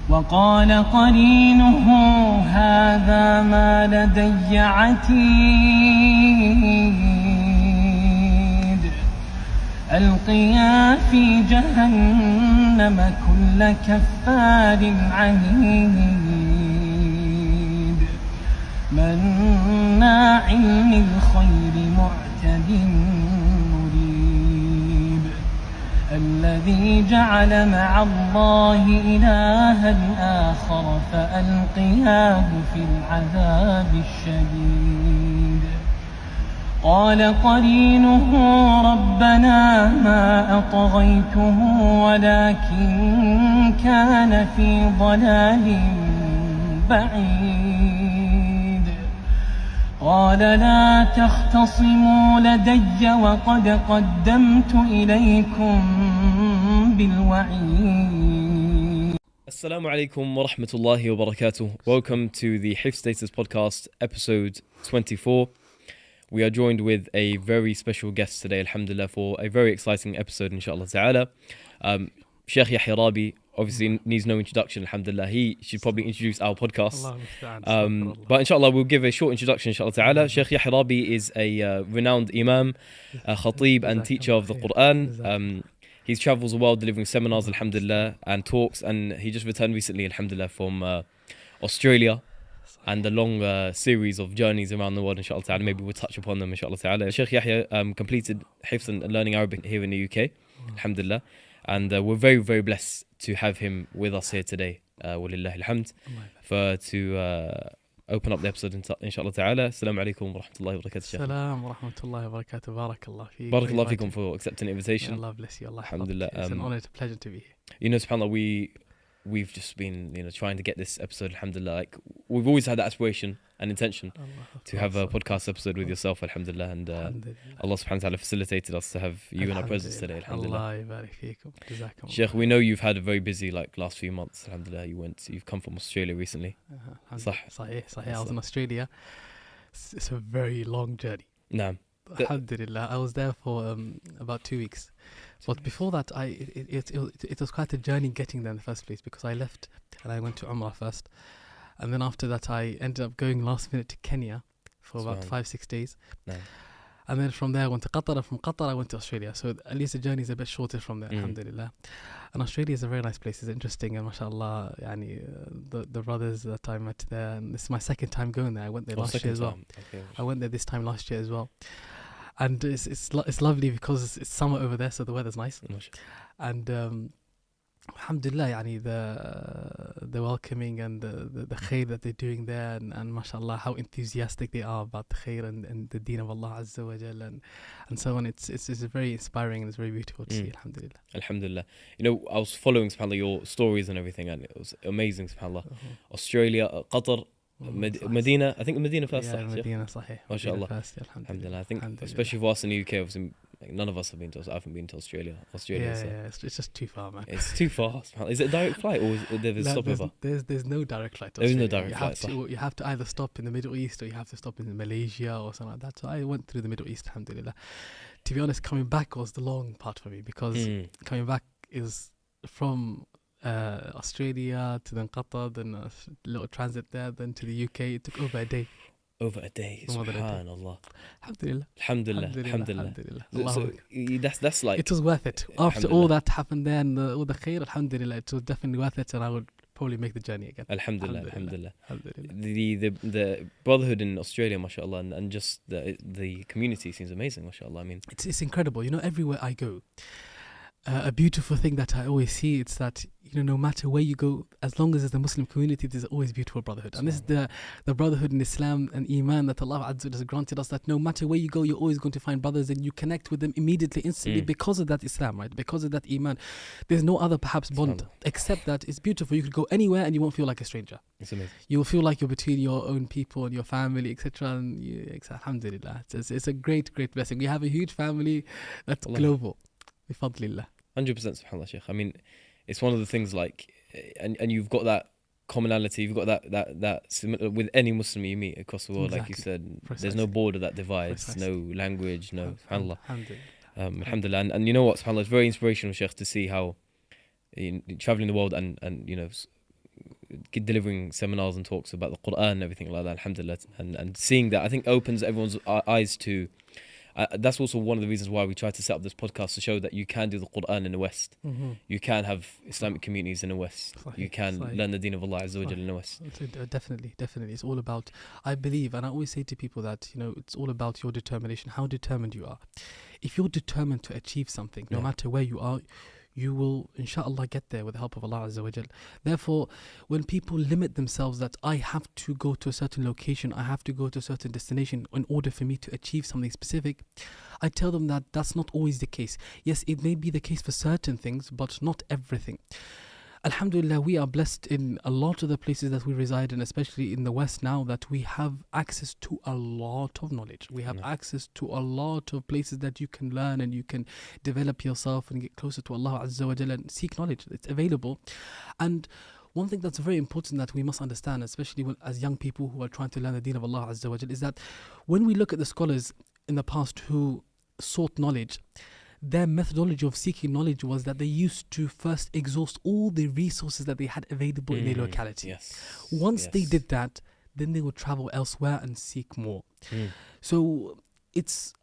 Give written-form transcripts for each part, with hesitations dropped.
وقال قرينه هذا ما لدي عتيد ألقيا في جهنم كل كفار عنيد مناع للخير معتد مريب الذي جعل مع الله إلها آخر فألقياه في العذاب الشديد قال قرينه ربنا ما أطغيته ولكن كان في ضلال بعيد قال لا تختصموا لدي وقد قدمت إليكم بالوعيد. Assalamu alaikum wa rahmatullahi wa barakatuh. Welcome to the Hifz Status Podcast, episode 24. We are joined with a very special guest today, alhamdulillah, for a very exciting episode, inshallah ta'ala. Sheikh Yahya Raaby obviously needs no introduction, alhamdulillah. He should probably introduce our podcast. But inshallah, we'll give a short introduction, inshallah ta'ala. Sheikh Yahya Raaby is a renowned imam, khatib and teacher of the Quran. He travels the world delivering seminars, alhamdulillah, and talks, and he just returned recently, alhamdulillah, from Australia and a long series of journeys around the world, inshallah ta'ala. Maybe we'll touch upon them, inshallah ta'ala. Sheikh Yahya completed Hifz and learning Arabic here in the UK, alhamdulillah. And we're very, very blessed to have him with us here today, walillahi alhamd, to open up the episode, inshallah ta'ala. Assalamu alaikum wa rahmatullahi wa barakatuh. Assalamu wa rahmatullahi wa barakatuh. Barakallah feek. Barakallah feekum for accepting the invitation. Allah bless you. Allah alhamdulillah. It's an honor, it's a pleasure to be here. You know, subhanAllah, we've just been, trying to get this episode, alhamdulillah. Like, we've always had that aspiration and intention to have a podcast episode with yourself, alhamdulillah. And Allah subhanahu wa ta'ala facilitated us to have you in our presence today, alhamdulillah. Allah barik feekum. Jazakum. Sheikh, we know you've had a very busy last few months, alhamdulillah. You've come from Australia recently. Sahih. I was in Australia. It's a very long journey. Naam. Alhamdulillah. I was there for about 2 weeks. But before that, it was quite a journey getting there in the first place, because I left and I went to Umrah first. And then after that, I ended up going last minute to Kenya for about 5-6 days. No. And then from there, I went to Qatar. And from Qatar, I went to Australia. So at least the journey is a bit shorter from there, alhamdulillah. And Australia is a very nice place. It's interesting. And mashallah, the brothers that I met there. And this is my second time going there. I went there last year as well. Okay. I went there this time last year as well. And it's lovely because it's summer over there, so the weather's nice. And alhamdulillah, the welcoming and the khair that they're doing there, and mashallah, how enthusiastic they are about the khair and the deen of Allah Azza wa Jal, and so on. It's very inspiring and it's very beautiful to see, alhamdulillah. Alhamdulillah. I was following, subhanAllah, your stories and everything, and it was amazing, subhanAllah. Australia, Qatar, Medina, I think Medina first. Yeah, Medina, sahih. MashaAllah. Alhamdulillah. I think, especially for us in the UK, obviously, none of us have been to. I haven't been to Australia. It's just too far, man. It's too far. Is it a direct flight or is there a stopover? There's no direct flight. There is no direct flight. You have to either stop in the Middle East or you have to stop in Malaysia or something like that. So I went through the Middle East, alhamdulillah. To be honest, coming back was the long part for me, because coming back is from Australia to then Qatar, then a little transit there, then to the UK. It took over a day. Subhanallah. Alhamdulillah. So that's like, it was worth it. After all that happened there and all the khair, alhamdulillah, it was definitely worth it, and I would probably make the journey again. Alhamdulillah. The brotherhood in Australia, mashallah, and just the community seems amazing, mashallah. I mean, it's incredible. Everywhere I go, a beautiful thing that I always see, it's that no matter where you go, as long as there's a Muslim community, there's always beautiful brotherhood. And this is the brotherhood in Islam and Iman that Allah Azza wa Jalla has granted us, that no matter where you go, you're always going to find brothers, and you connect with them immediately, instantly, because of that Islam, right? Because of that Iman. There's no other perhaps bond except that it's beautiful. You could go anywhere and you won't feel like a stranger. It's amazing. You'll feel like you're between your own people and your family, etc. And alhamdulillah, it's a great blessing. We have a huge family that's global. Bifadlillah. 100%, subhanAllah, Sheikh. I mean, it's one of the things, like, and you've got that commonality, you've got that similar with any Muslim you meet across the world, exactly. Like you said. Precisely. There's no border that divides. Precisely. No language, no, subhanAllah. Alhamdulillah. And you know what, subhanAllah, it's very inspirational, Sheikh, to see how traveling the world and delivering seminars and talks about the Quran and everything like that, alhamdulillah, and seeing that, I think opens everyone's eyes to. That's also one of the reasons why we try to set up this podcast, to show that you can do the Quran in the West. You can have Islamic communities in the West. You can learn the deen of Allah Azza wa Jalla in the West. Definitely. It's all about, I believe, and I always say to people that, it's all about your determination, how determined you are. If you're determined to achieve something, no matter where you are, you will, inshallah, get there with the help of Allah Azza wa Jal. Therefore, when people limit themselves that I have to go to a certain location, I have to go to a certain destination in order for me to achieve something specific, I tell them that that's not always the case. Yes, it may be the case for certain things, but not everything. Alhamdulillah, we are blessed in a lot of the places that we reside in, especially in the West now, that we have access to a lot of knowledge. We have access to a lot of places that you can learn and you can develop yourself and get closer to Allah Azza wa Jalla and seek knowledge. It's available. And one thing that's very important that we must understand, especially as young people who are trying to learn the deen of Allah Azza wa Jalla, is that when we look at the scholars in the past who sought knowledge, their methodology of seeking knowledge was that they used to first exhaust all the resources that they had available in their locality. Once they did that, then they would travel elsewhere and seek more. So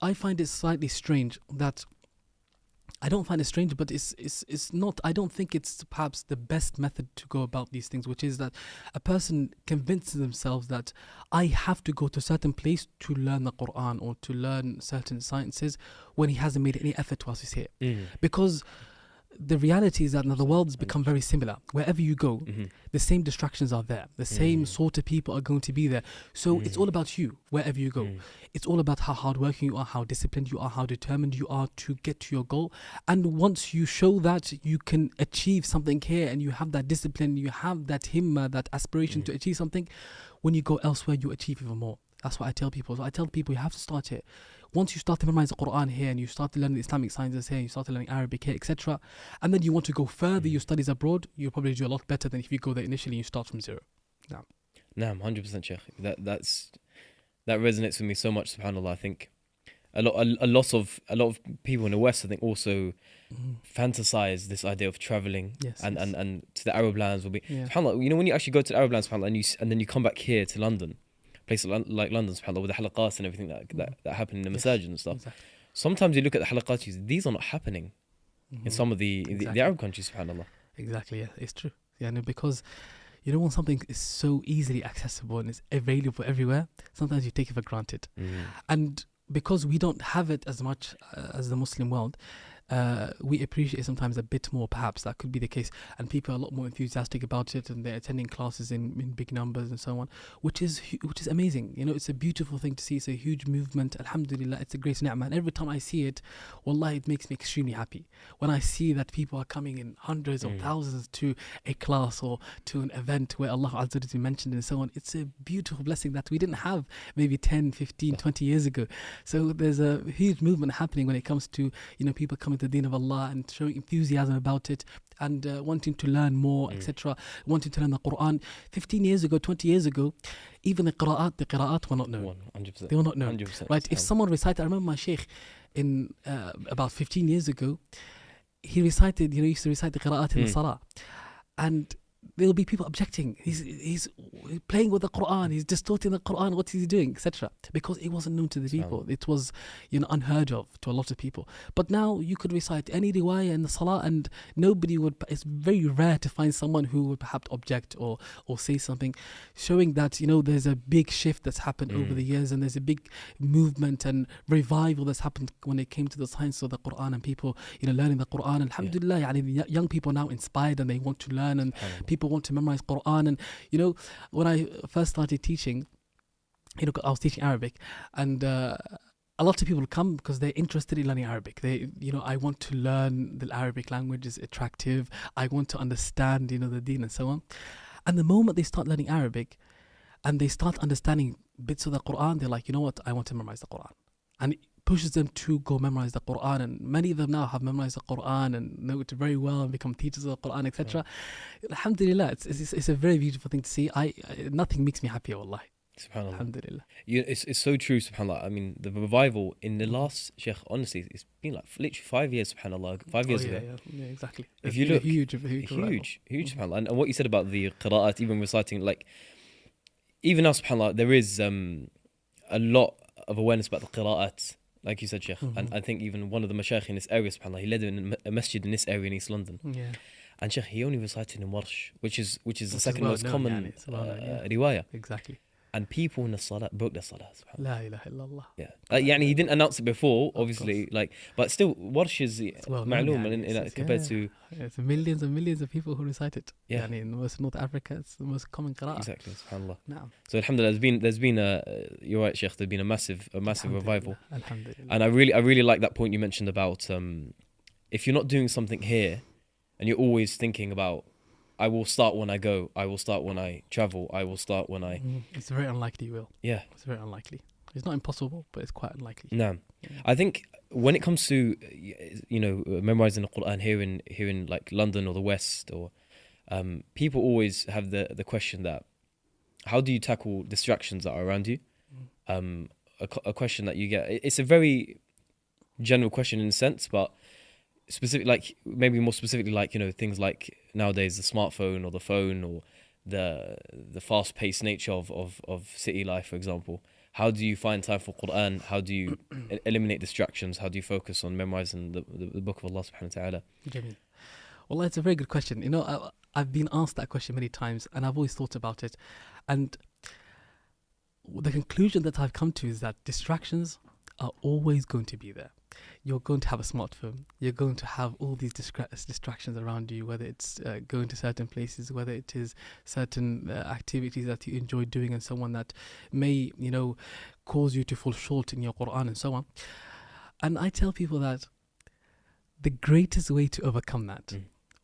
I find it slightly strange that, I don't find it strange, but it's not, I don't think it's perhaps the best method to go about these things, which is that a person convinces themselves that I have to go to a certain place to learn the Quran or to learn certain sciences when he hasn't made any effort whilst he's here. Because the reality is that now the world has become very similar. Wherever you go, the same distractions are there. The same sort of people are going to be there. So it's all about you, wherever you go. It's all about how hardworking you are, how disciplined you are, how determined you are to get to your goal. And once you show that you can achieve something here and you have that discipline, you have that himma, that aspiration to achieve something, when you go elsewhere, you achieve even more. That's what I tell people. So I tell people you have to start here. Once you start to memorize the Quran here and you start to learn the Islamic sciences here, you start to learn Arabic here, etc., and then you want to go further your studies abroad, you'll probably do a lot better than if you go there initially and you start from zero. Naam, 100% Sheikh. That resonates with me so much, subhanAllah. I think a lot of people in the West, I think, also fantasize this idea of traveling and to the Arab lands will be subhanAllah, when you actually go to the Arab lands, subhanAllah, and then you come back here to London, places like London, subhanAllah, with the halaqats and everything that happen in the masajid and stuff. Exactly. Sometimes you look at the halaqats, these are not happening in some of the Arab countries, subhanAllah. Exactly, yeah, it's true. Yeah, no, because when something is so easily accessible and it's available everywhere, sometimes you take it for granted. And because we don't have it as much as the Muslim world, we appreciate it sometimes a bit more, perhaps. That could be the case. And people are a lot more enthusiastic about it and they're attending classes in big numbers and so on, which is amazing. It's a beautiful thing to see. It's a huge movement. Alhamdulillah, it's a great ni'mah. And every time I see it, wallahi, it makes me extremely happy. When I see that people are coming in hundreds of thousands to a class or to an event where Allah Azza wa Jalla mentioned and so on, it's a beautiful blessing that we didn't have maybe 10, 15, 20 years ago. So there's a huge movement happening when it comes to, people coming to the deen of Allah and showing enthusiasm about it and wanting to learn more, etc., wanting to learn the Quran. 15 years ago, 20 years ago, even the qira'at were not known. 100%. They were not known. 100%. Right? If someone recited, I remember my sheikh in about 15 years ago, he used to recite the qira'at in the salah. And there will be people objecting. He's playing with the Quran. He's distorting the Quran. What is he doing, etc.? Because it wasn't known to the people. It was, unheard of to a lot of people. But now you could recite any riwayah in the salah, and nobody would. It's very rare to find someone who would perhaps object or say something, showing that there's a big shift that's happened over the years, and there's a big movement and revival that's happened when it came to the science of the Quran and people, learning the Quran. Alhamdulillah, the young people are now inspired and they want to learn, and people want to memorize Quran. And when I first started teaching, I was teaching Arabic, and a lot of people come because they're interested in learning Arabic. They, I want to learn the Arabic language, is attractive. I want to understand, the deen and so on. And the moment they start learning Arabic and they start understanding bits of the Quran, they're like, I want to memorize the Quran. And it pushes them to go memorize the Quran, and many of them now have memorized the Quran and know it very well and become teachers of the Quran, etc. Alhamdulillah, it's a very beautiful thing to see. Nothing makes me happier, wallahi. SubhanAllah. Alhamdulillah. It's so true, SubhanAllah. I mean, the revival in the last, Sheikh, honestly, it's been like literally 5 years, SubhanAllah, 5 years ago. Yeah, exactly. If It's you been a look, huge revival. huge, SubhanAllah. And what you said about the qira'at, even reciting, like, even now, SubhanAllah, there is a lot of awareness about the qira'at, like you said, Sheikh. And I think even one of the mashayikh in this area, SubhanAllah, he led a masjid in this area in East London. Yeah. And Sheikh, he only recited in Warsh, which is the second well most known, common it's well known, yeah. riwayah. Exactly. And people in the salah broke their salah, SubhanAllah. La ilaha illallah. Yeah, he didn't announce it before, obviously, like, but still, Warsh is well ma'loom known, compared to it's millions and millions of people who recite it. Yeah. In most North Africa, it's the most common qira'ah. exactly, SubhanAllah. Naam. So alhamdulillah, there's been you're right, Sheikh. There's been a massive revival, Alhamdulillah. and I really like that point you mentioned about if you're not doing something here, and you're always thinking about, I will start when I go, I will start when I travel, I will start when I It's very unlikely you will. yeah. It's very unlikely. It's not impossible, but it's quite unlikely. No, I think when it comes to memorizing the Quran here in like London or the West, or people always have the question that, how do you tackle distractions that are around you? A question that you get. It's a very general question in a sense, but specific, like maybe more specifically, like things like nowadays the smartphone or the phone or the fast-paced nature of city life, for example. How do you find time for Quran? How do you eliminate distractions? How do you focus on memorizing the book of Allah subhanahu wa ta'ala? Jameel. Well, it's a very good question. I've been asked that question many times, and I've always thought about it. And the conclusion that I've come to is that distractions are always going to be there. You're going to have a smartphone. You're going to have all these distractions around you, whether it's going to certain places, whether it is certain activities that you enjoy doing, and someone that may, cause you to fall short in your Quran and so on. And I tell people that the greatest way to overcome that,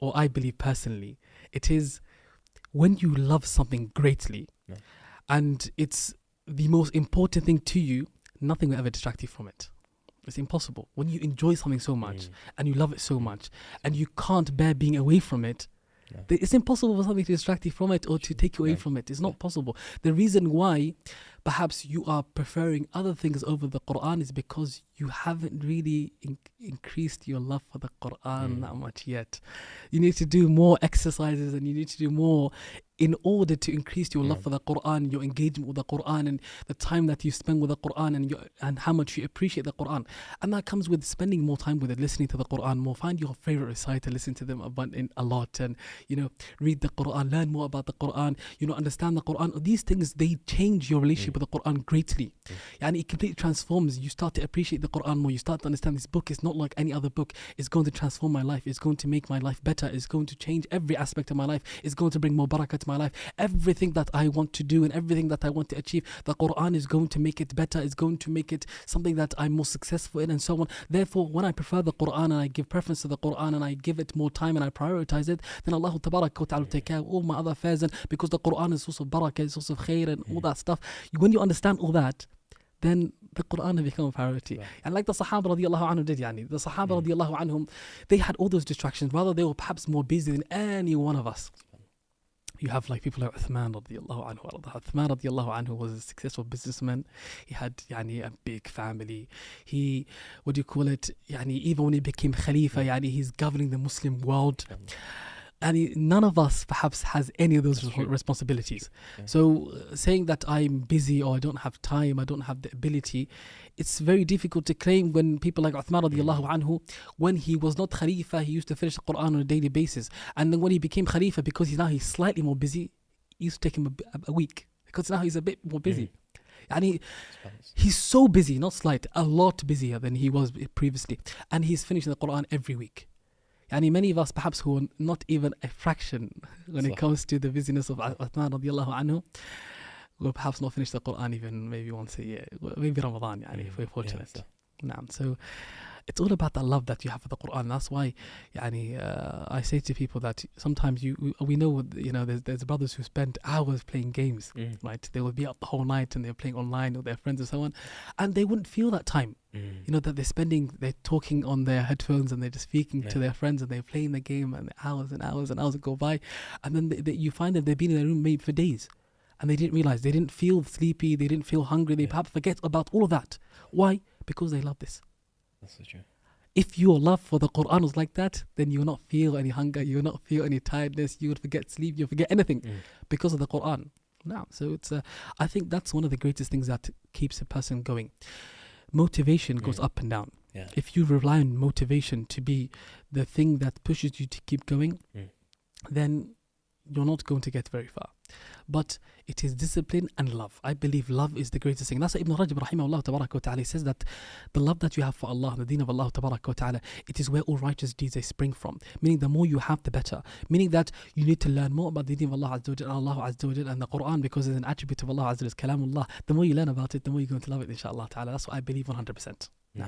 or I believe personally, it is when you love something greatly, and it's the most important thing to you, nothing will ever distract you from it. It's impossible. When you enjoy something so much and you love it so much and you can't bear being away from it, it's impossible for something to distract you from it or to take you away from it. It's not possible. The reason why perhaps you are preferring other things over the Quran is because you haven't really increased your love for the Quran that much yet. You need to do more exercises, and you need to do more in order to increase your love for the Quran, your engagement with the Quran, and the time that you spend with the Quran, and how much you appreciate the Quran. And that comes with spending more time with it, listening to the Quran more. Find your favorite reciter, listen to them a lot, and read the Quran, learn more about the Quran, understand the Quran. These things, they change your relationship with the Quran greatly. And it completely transforms. You start to appreciate the Quran more. You start to understand this book is not like any other book. It's going to transform my life. It's going to make my life better. It's going to change every aspect of my life. It's going to bring more barakah to my life. Everything that I want to do and everything that I want to achieve, the Quran is going to make it better. It's going to make it something that I'm more successful in, and so on. Therefore, when I prefer the Quran and I give preference to the Quran and I give it more time and I prioritize it, then Allah Tabarak wa Ta'ala will take care of all my other affairs. And because the Quran is source of barakah, it's source of khair and all that stuff. When you understand all that, then the Quran will become a priority. Right. And like the Sahaba radiallahu anhum did, the Sahaba radiallahu anhum, they had all those distractions. Rather, they were perhaps more busy than any one of us. You have like people like Uthman radiallahu anhu. Uthman radiallahu anhu was a successful businessman. He had a big family. He, even when he became Khalifa, he's governing the Muslim world. And none of us perhaps has any of those responsibilities. Yeah. So saying that I'm busy or I don't have time, I don't have the ability, it's very difficult to claim when people like Uthman radiallahu anhu, when he was not Khalifa, he used to finish the Quran on a daily basis. And then when he became Khalifa, because he's slightly more busy, it used to take him a week, because now he's a bit more busy. And he's so busy, not slight, a lot busier than he was previously. And he's finishing the Quran every week. And many of us perhaps who are not even a fraction when it comes to the busyness of Uthman radiallahu anhu, will perhaps not finish the Quran even maybe once a year, maybe Ramadan, if we're fortunate. So it's all about the love that you have for the Quran. That's why I say to people that sometimes we know there's brothers who spend hours playing games, right? They will be up the whole night and they're playing online with their friends and so on, and they wouldn't feel that time. That they're talking on their headphones and they're just speaking to their friends and they're playing the game, and hours and hours and hours go by, and then you find that they've been in their room maybe for days. And they didn't realize, they didn't feel sleepy, they didn't feel hungry, they perhaps forget about all of that. Why? Because they love this. That's so true. If your love for the Quran was like that, then you will not feel any hunger, you will not feel any tiredness, you would forget sleep, you'll forget anything because of the Quran. Now, so it's I think that's one of the greatest things that keeps a person going. Motivation goes up and down. Yeah. If you rely on motivation to be the thing that pushes you to keep going, then you're not going to get very far. But it is discipline and love. I believe love is the greatest thing. That's why Ibn Rajab rahimahullah tabaraka wa ta'ala says that the love that you have for Allah, the deen of Allah tabaraka wa ta'ala, it is where all righteous deeds they spring from. Meaning the more you have, the better. Meaning that you need to learn more about the deen of Allah azza wa jal, and Allah azza wa jal, and the Quran, because it's an attribute of Allah azza wa jal, it's kalamullah. The more you learn about it, the more you're going to love it, inshallah ta'ala. That's what I believe 100%. Yeah.